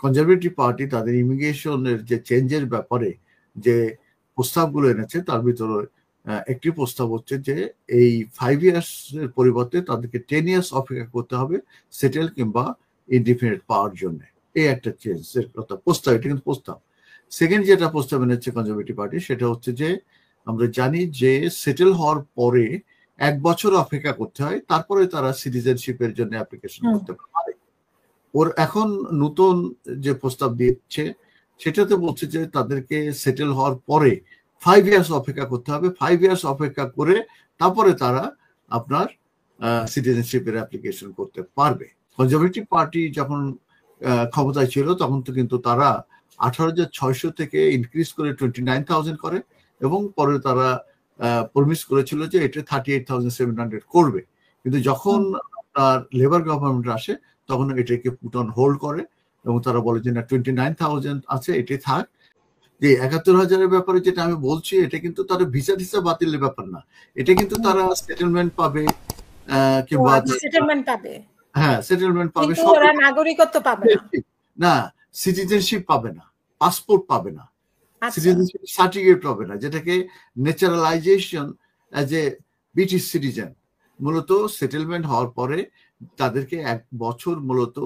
Conservative party তাদের ইমিগ্রেশনের যে চেঞ্জের ব্যাপারে যে প্রস্তাবগুলো এনেছে তার ভিতরে একটি প্রস্তাব হচ্ছে যে এই 5 ইয়ার্স এর পরিবর্তে তাদেরকে 10 ইয়ার্স অপেক্ষা করতে হবে সেটেল কিংবা ইনডিফিনিট পাওয়ার জন্য। এই একটা চেঞ্জের কথা প্রস্তাব, এটা কিন্তু প্রস্তাব। সেকেন্ড যেটা প্রস্তাব এনেছে কনজারভেটিভ পার্টি সেটা হচ্ছে যে আমরা জানি যে সেটেল হওয়ার পরে 1 বছর অপেক্ষা করতে হয়, তারপরে তারা সিটিজেনশিপের জন্য অ্যাপ্লিকেশন করতে পারে। ওর এখন নতুন যে প্রস্তাব দিচ্ছে সেটাতে বলছে যে তাদেরকে সেটেল হওয়ার পরে 5 ইয়ার্স অপেক্ষা করতে হবে, 5 ইয়ার্স অপেক্ষা করে তারপরে তারা আপনার সিটিজেনশিপের অ্যাপ্লিকেশন করতে পারবে। কনজারভেটিভ পার্টি যখন ক্ষমতায় ছিল তখন তো কিন্তু তারা 18,600 থেকে ইনক্রিজ করে 29,000 করে এবং পরে তারা প্রমিস করেছিল যে এটা 38,700 করবে। কিন্তু যখন তার লেবার গভর্নমেন্ট আসে তখন এটাকে পুট অন হোল্ড করে এবং তারা বলে যে না 29,000 আছে, এটাই থাক। যে 71,000-এর ব্যাপারে যেটা আমি বলছি এটা কিন্তু তারা ভিসা টিসা বাতিলের ব্যাপার না, এটা কিন্তু তারা সেটেলমেন্ট পাবে কিংবা সেটেলমেন্ট পাবে, হ্যাঁ সেটেলমেন্ট পাবে, কিন্তু ওরা নাগরিকত্ব পাবে না, সিটিজেনশিপ পাবে না, পাসপোর্ট পাবে না, সিটিজেনশিপ সার্টিফিকেট পাবে না, যেটাকে naturalisation as a British citizen. মূলত সেটেলমেন্ট হওয়ার পরে তাদেরকে 1 বছর মূলত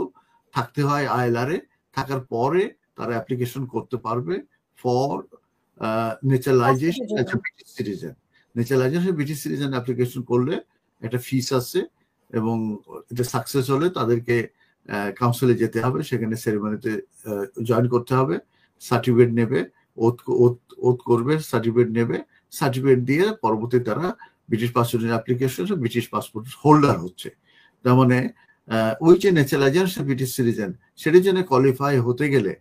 থাকতে হয় আইএলআর-এ, থাকার পরে তারা অ্যাপ্লিকেশন করতে পারবে for naturalisation as a British citizen. Naturalisation British citizen application করলে একটা ফিস আছে এবং এটা সাকসেস হলে তাদেরকে কাউন্সিলে যেতে হবে, সেখানে সেরিমনিতে জয়েন করতে হবে, সার্টিফিকেট নেবে, ওথ করবে, সার্টিফিকেট নেবে, সার্টিফিকেট দিয়ে পরবর্তীতে তারা ব্রিটিশ পাসপোর্টের অ্যাপ্লিকেশন ব্রিটিশ পাসপোর্ট হোল্ডার হচ্ছে। তার মানে ওই যে ন্যাচারালাইজেশন ব্রিটিশ সিটিজেন সেটার জন্য কোয়ালিফাই হতে গেলে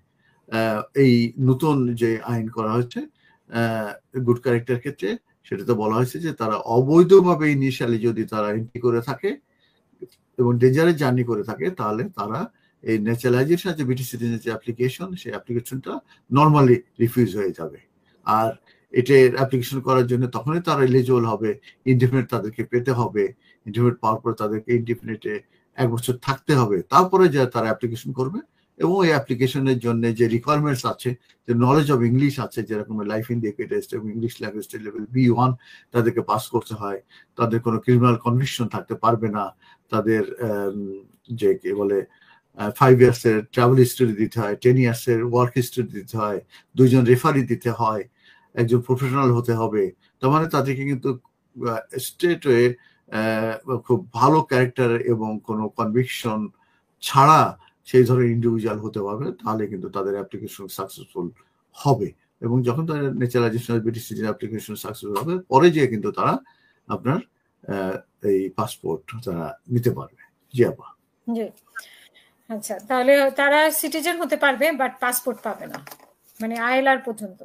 এই নতুন যে আইন করা হয়েছে গুড ক্যারেক্টার ক্ষেত্রে সেটাতে বলা হয়েছে যে তারা অবৈধভাবে ইনিশিয়ালি যদি তারা এন্ট্রি করে থাকে এবং ডেঞ্জারেস জার্নি করে থাকে তাহলে তারা এই ন্যাচারালাইজেশন যে ব্রিটিশ সিটিজেন যে অ্যাপ্লিকেশন সেই অ্যাপ্লিকেশনটা নর্মালি রিফিউজ হয়ে যাবে। আর এটার অ্যাপ্লিকেশন করার জন্য তখনই তারা এলিজিবল হবে, ইনডিফিনিট তাদেরকে পেতে হবে, ইনডিফিনিট পাওয়ার পরে তাদেরকে ইনডিফিনিটে 1 বছর থাকতে হবে, তারপরে যা তারা অ্যাপ্লিকেশন করবে। এবং এই অ্যাপ্লিকেশনের জন্য যে রিকোয়ারমেন্টস আছে, যে নলেজ অফ ইংলিশ আছে, যেরকম লাইফ ইন্ডিয়া টেস্ট এবং ইংলিশ ল্যাঙ্গুয়েজ লেভেল B1 তাদেরকে পাস করতে হয়, তাদের কোনো ক্রিমিনাল কনভিকশন থাকতে পারবে না, তাদের যে কি বলে 5 ইয়ার্সের ট্রাভেল হিস্টরি দিতে হয়, 10 ইয়ার্সের ওয়ার্ক হিস্টরি দিতে হয়, 2 জন রেফারি দিতে হয়, একজন প্রফেশনাল হতে হবে। তার মানে তাদেরকে কিন্তু স্ট্রেট ওয়ে খুব ভালো ক্যারেক্টার এবং কোনো কনভিকশন ছাড়া সেই ধরনের ইন্ডিভিজুয়াল হতে পারবে, তাহলে কিন্তু তাদের অ্যাপ্লিকেশন সাকসেসফুল হবে। এবং যখন তাদের naturalisation British citizen application successful হবে, পরে গিয়ে কিন্তু তারা আপনার এই পাসপোর্ট তারা নিতে পারবে। জি আপা। জি আচ্ছা, তাহলে তারা সিটিজেন হতে পারবে বাট পাসপোর্ট পাবে না, মানে আইএলআর পর্যন্ত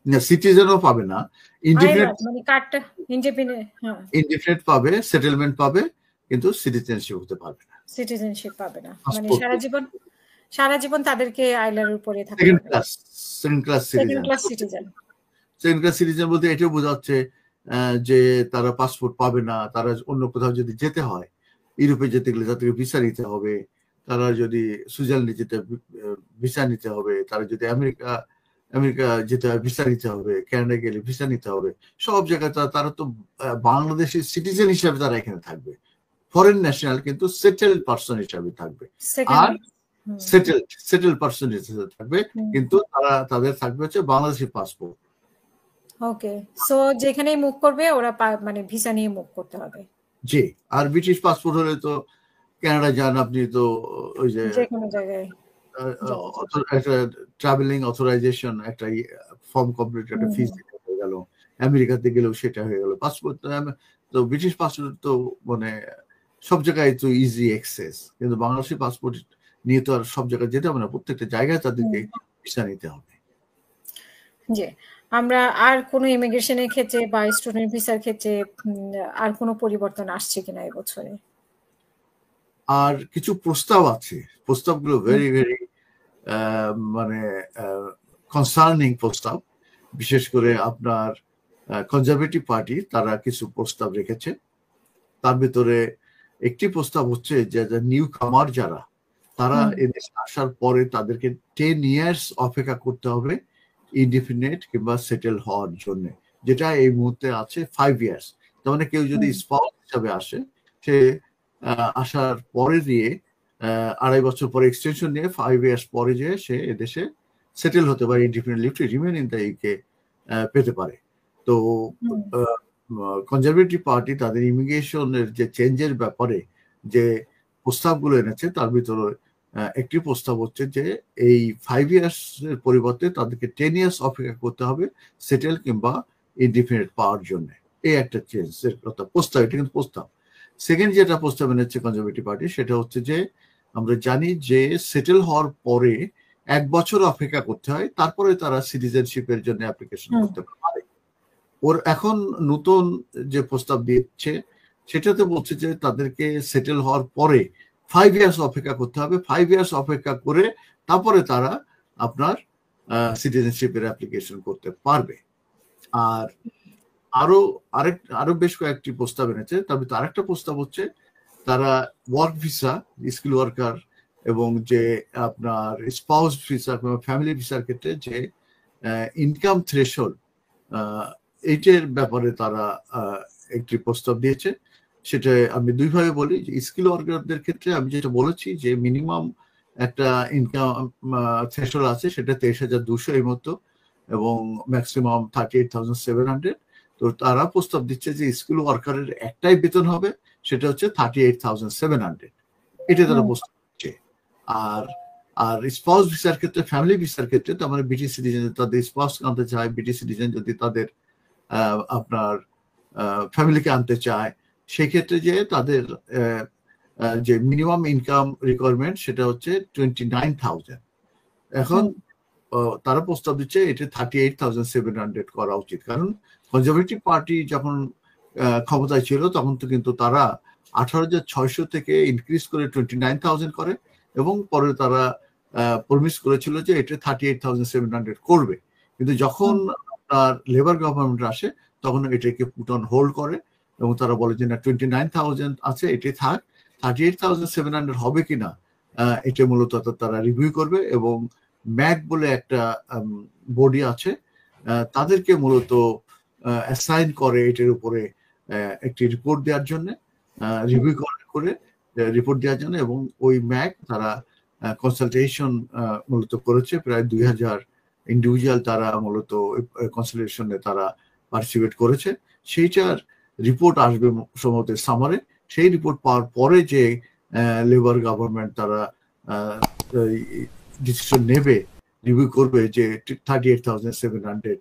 না, সিটিজেনও পাবে না, ইনডিফিনিট মানে কার্ডটা ইনডিফিনিট পাবে, সেটেলমেন্ট পাবে, কিন্তু সিটিজেনশিপ হতে পারবে না, সিটিজেনশিপ পাবে না, মানে সারা জীবন তাদেরকে আইএলআর উপরে থাকতে সেকেন্ড হবে। Class citizen. Second class citizen বলতে এটাও বোঝাচ্ছে যে তারা পাসপোর্ট পাবে না, তারা অন্য কোথাও যদি যেতে হয়, ইউরোপে যেতে গেলে তাদেরকে ভিসা নিতে হবে, তারা যদি সুইজারল্যান্ডে যেতে ভিসা নিতে হবে, তারা যদি আমেরিকা যেতে হয় ভিসা নিতে হবে, কানাডা গেলে ভিসা নিতে হবে, সব জায়গায় তারা তো বাংলাদেশের সিটিজেন হিসাবে তারা এখানে থাকবে, ফরেন ন্যাশনাল কিন্তু সেটেলড পারসন হিসাবে থাকবে, আর সেটেলড পারসন হিসেবে থাকবে, কিন্তু তাদের থাকবে হচ্ছে বাংলাদেশি পাসপোর্ট। ওকে, সো যেখানেই মুভ করবে ওরা মানে ভিসা নিয়ে মুভ করতে হবে। জি, আর ব্রিটিশ পাসপোর্ট হলে তো কানাডা যান আপনি, তো ওই যে যেকোনো জায়গায় একটা ট্রাভেলিং অথরাইজেশন একটা ফর্ম কমপ্লিট একটা ফিস দিতে হয়ে গেল, আমেরিকাতে গেলেও সেটা হয়ে গেল। পাসপোর্ট তো ব্রিটিশ পাসপোর্ট তো মানে সব জায়গায় তো ইজি অ্যাক্সেস, কিন্তু বাংলাদেশি পাসপোর্ট নিয়ে তো আর সব জায়গায় যেতে হবে না, প্রত্যেকটা জায়গায় তাদেরকে ভিসা নিতে হবে। জি, আমরা আর কোনো ইমিগ্রেশনের ক্ষেত্রে বা স্টুডেন্ট ভিসার ক্ষেত্রে আর কোনো পরিবর্তন আসছে কিনা এবছরে? আর কিছু প্রস্তাব আছে, প্রস্তাবগুলো ভেরি ভেরি মানে কনসার্নিং প্রস্তাব। বিশেষ করে আপনার কনজারভেটিভ পার্টি তারা কিছু প্রস্তাব রেখেছে। তার ভিতরে একটি প্রস্তাব হচ্ছে যে নিউ কামার যারা তারা এদেশে আসার পরে তাদেরকে 10 years অপেক্ষা করতে হবে ইনডিফিনিট কিংবা সেটেল হওয়ার জন্য, যেটা এই মুহূর্তে আছে 5 years। তার মানে কেউ যদি স্পাউস হিসাবে আসে, সে আসার পরে দিয়ে 2.5 বছর পরে এক্সটেনশন নিয়ে 5 years পরে যে সে এদেশে সেটেল হতে পারে, indefinite leave to remain in the UK পেতে পারে। তো কনজারভেটিভ পার্টি তাদের ইমিগ্রেশনের যে চেঞ্জের ব্যাপারে যে প্রস্তাবগুলো এনেছে, তার ভিতরে একটি প্রস্তাব হচ্ছে যে এই 5 years এর পরিবর্তে তাদেরকে 10 years অপেক্ষা করতে হবে সেটেল কিংবা ইনডিফিনিট পাওয়ার জন্য। এই একটা চেঞ্জের কথা প্রস্তাব, এটা কিন্তু প্রস্তাব। সেকেন্ড যেটা প্রস্তাব এনেছে কনজারভেটিভ পার্টি, সেটা হচ্ছে যে আমরা জানি যে সেটেল হওয়ার পরে 1 বছর অপেক্ষা করতে হয়, তারপরে তারা সিটিজেনশিপের জন্য অ্যাপ্লিকেশন করতে পারে। ওর এখন নতুন যে প্রস্তাব দিচ্ছে সেটাতে বলছে যে তাদেরকে সেটেল হওয়ার পরে 5 years অপেক্ষা করতে হবে, 5 years অপেক্ষা করে তারপরে তারা আপনার সিটিজেনশিপের অ্যাপ্লিকেশন করতে পারবে। আর আরো বেশ কয়েকটি প্রস্তাব এনেছে। তবে আরেকটা প্রস্তাব হচ্ছে তারা ওয়ার্ক ভিসা, স্কিল ওয়ার্কার এবং যে আপনার স্পাউস ভিসা, ফ্যামিলি ভিসার ক্ষেত্রে যে ইনকাম থ্রেশহোল্ড, এইটার ব্যাপারে তারা একটি প্রস্তাব দিয়েছে। সেটা আমি দুইভাবে বলি। স্কিল ওয়ার্কারদের ক্ষেত্রে আমি যেটা বলেছি যে মিনিমাম একটা ইনকাম থ্রেশহোল্ড আছে, সেটা 23,200 এই মতো, এবং ম্যাক্সিমাম 38,700। তো তারা প্রস্তাব দিচ্ছে যে স্কিল ওয়ার্কারের একটাই বেতন হবে, সেটা হচ্ছে 38,700। এটা তারা প্রস্তাব দিচ্ছে। আর স্পাউস ভিসার ক্ষেত্রে, ফ্যামিলি ভিসার ক্ষেত্রে, তার মানে ব্রিটিশ সিটিজেন তাদের স্পাউস আনতে চায়, ব্রিটিশ সিটিজেন যদি তাদের আপনার ফ্যামিলিকে আনতে চায়, সেই ক্ষেত্রে যে তাদের যে মিনিমাম ইনকাম রিকোয়ারমেন্ট সেটা হচ্ছে 29,000। এখন তারা প্রস্তাব দিচ্ছে এটা 38,700 করা উচিত। কারণ কনজারভেটিভ পার্টি যখন ক্ষমতায় ছিল তখন তো কিন্তু তারা 18,600 থেকে ইনক্রিজ করে 29,000 করে, এবং পরে তারা প্রমিস করেছিল যে এটা 38,700 করবে। কিন্তু যখন তার লেবার গভর্নমেন্ট আসে তখন এটাকে পুট অন হোল্ড করে, এবং তারা বলে যে না, 29,000 আছে, এটাই থাক, 38,700 হবে কিনা এটা মূলত তারা রিভিউ করবে। এবং ম্যাক বলে একটা বডি আছে, তাদেরকে মূলত অ্যাসাইন করে এটার উপরে একটি রিপোর্ট দেওয়ার জন্য, রিভিউ করে রিপোর্ট দেওয়ার জন্য। এবং ওই ম্যাক তারা কনসালটেশন মূলত করেছে, প্রায় 2,000 ইন্ডিভিজুয়াল তারা মূলত কনসালটেশনে তারা পার্টিসিপেট করেছে। সেইটার রিপোর্ট আসবে সম্ভবত সামারে। সেই রিপোর্ট পাওয়ার পরে যে লেবার গভর্নমেন্ট তারা ডিসিশন নেবে, রিভিউ করবে যে 38,700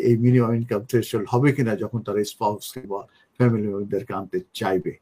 এই মিনিমাম ইনকাম থ্রেশহোল্ড হবে কিনা যখন তারা স্পাউস কিংবা ফ্যামিলি মেম্বারদেরকে আনতে চাইবে।